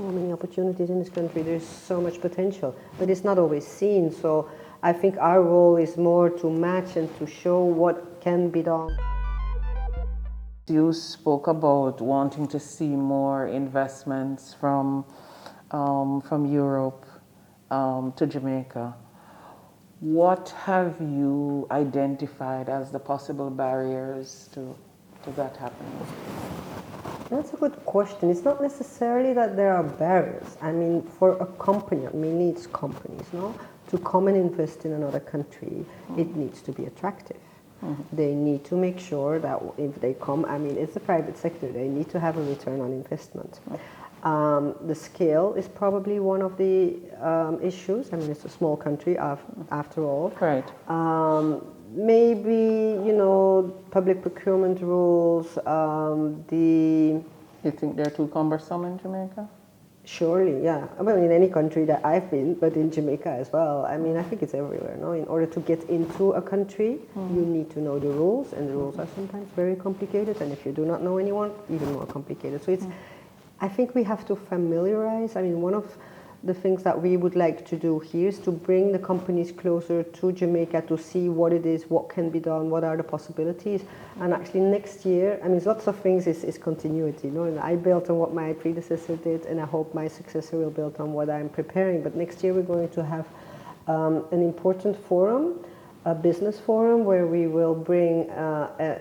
so many opportunities in this country. There's so much potential, but it's not always seen. So I think our role is more to match and to show what can be done. You spoke about wanting to see more investments from Europe to Jamaica. What have you identified as the possible barriers to that happening? That's a good question. It's not necessarily that there are barriers. I mean, for a company, mainly it's companies, no, to come and invest in another country, it needs to be attractive. They need to make sure that if they come, I mean, it's the private sector, they need to have a return on investment. The scale is probably one of the issues. I mean, it's a small country after all. Right. Maybe, public procurement rules, You think they're too cumbersome in Jamaica? Surely, yeah. Well, in any country that I've been, but in Jamaica as well. I mean, I think it's everywhere, no? In order to get into a country, you need to know the rules, and the rules are sometimes very complicated, and if you do not know anyone, even more complicated. So I think we have to familiarize. I mean, one of the things that we would like to do here is to bring the companies closer to Jamaica to see what it is, what can be done, what are the possibilities. And actually next year, I mean, lots of things is continuity. And I built on what my predecessor did, and I hope my successor will build on what I'm preparing. But next year we're going to have an important forum, a business forum, where we will bring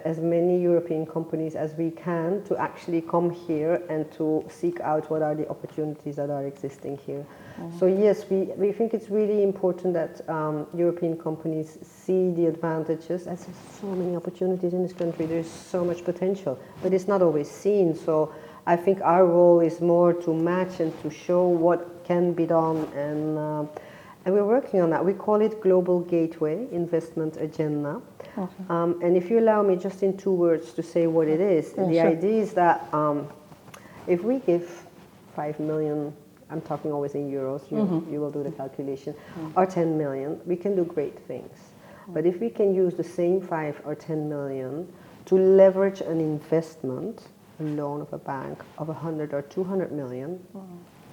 as many European companies as we can to actually come here and to seek out what are the opportunities that are existing here. So yes, we think it's really important that European companies see the advantages. As there's so many opportunities in this country, there's so much potential, but it's not always seen. So I think our role is more to match and to show what can be done, and we're working on that. We call it Global Gateway Investment Agenda. Okay. And if you allow me just in 2 words to say what it is, the idea is that if we give 5 million, I'm talking always in euros, you will do the calculation, or 10 million, we can do great things. But if we can use the same 5 or 10 million to leverage an investment, a loan of a bank of 100 or 200 million,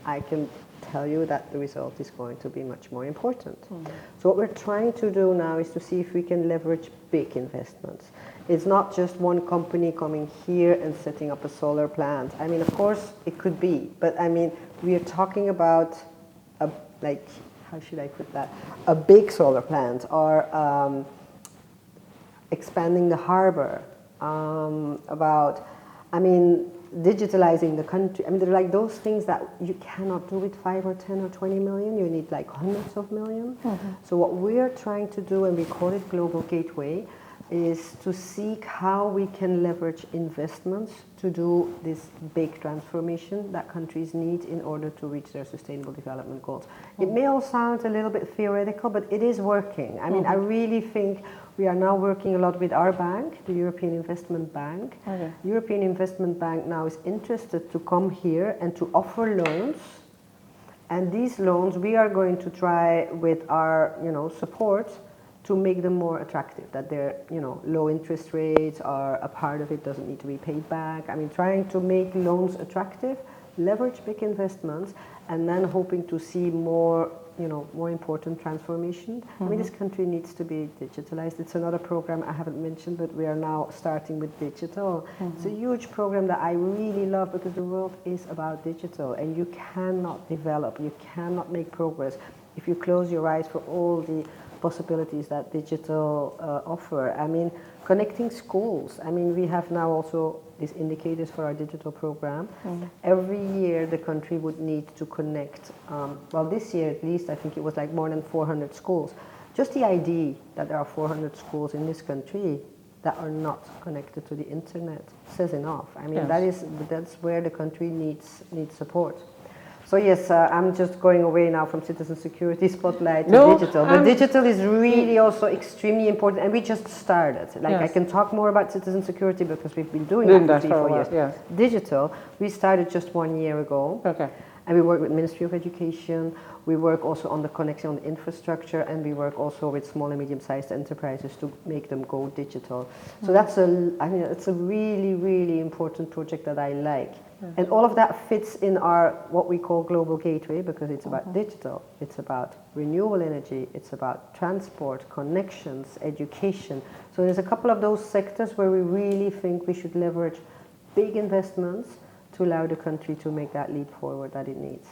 I can tell you that the result is going to be much more important. So what we're trying to do now is to see if we can leverage big investments. It's not just one company coming here and setting up a solar plant. I mean, of course, it could be, but I mean, we are talking about how should I put that? A big solar plant, or expanding the harbor, digitalizing the country. I mean, they're like those things that you cannot do with 5 or 10 or 20 million. You need like hundreds of millions. So what we are trying to do, and we call it Global Gateway, is to seek how we can leverage investments to do this big transformation that countries need in order to reach their sustainable development goals. It may all sound a little bit theoretical, but it is working. I mean, I really think we are now working a lot with our bank, the European Investment Bank. The European Investment Bank now is interested to come here and to offer loans. And these loans, we are going to try with our, support to make them more attractive, that they're, low interest rates are a part of it, doesn't need to be paid back. I mean, trying to make loans attractive, leverage big investments, and then hoping to see more, more important transformation. I mean, this country needs to be digitalized. It's another program I haven't mentioned, but we are now starting with digital. It's a huge program that I really love, because the world is about digital, and you cannot develop, you cannot make progress if you close your eyes for all the possibilities that digital offer. I mean, connecting schools. I mean, we have now also these indicators for our digital program. Every year the country would need to connect, this year at least, I think it was like more than 400 schools. Just the idea that there are 400 schools in this country that are not connected to the internet says enough. I mean, that's where the country needs support. So yes, I'm just going away now from citizen security spotlight to digital. But digital is really also extremely important, and we just started. I can talk more about citizen security because we've been doing that for 3-4 years. Yes. Digital, we started just 1 year ago. Okay. And we work with Ministry of Education. We work also on the connection on the infrastructure, and we work also with small and medium-sized enterprises to make them go digital. So it's a really, really important project that I like. And all of that fits in our, what we call global gateway, because it's about digital, it's about renewable energy, it's about transport, connections, education. So there's a couple of those sectors where we really think we should leverage big investments to allow the country to make that leap forward that it needs.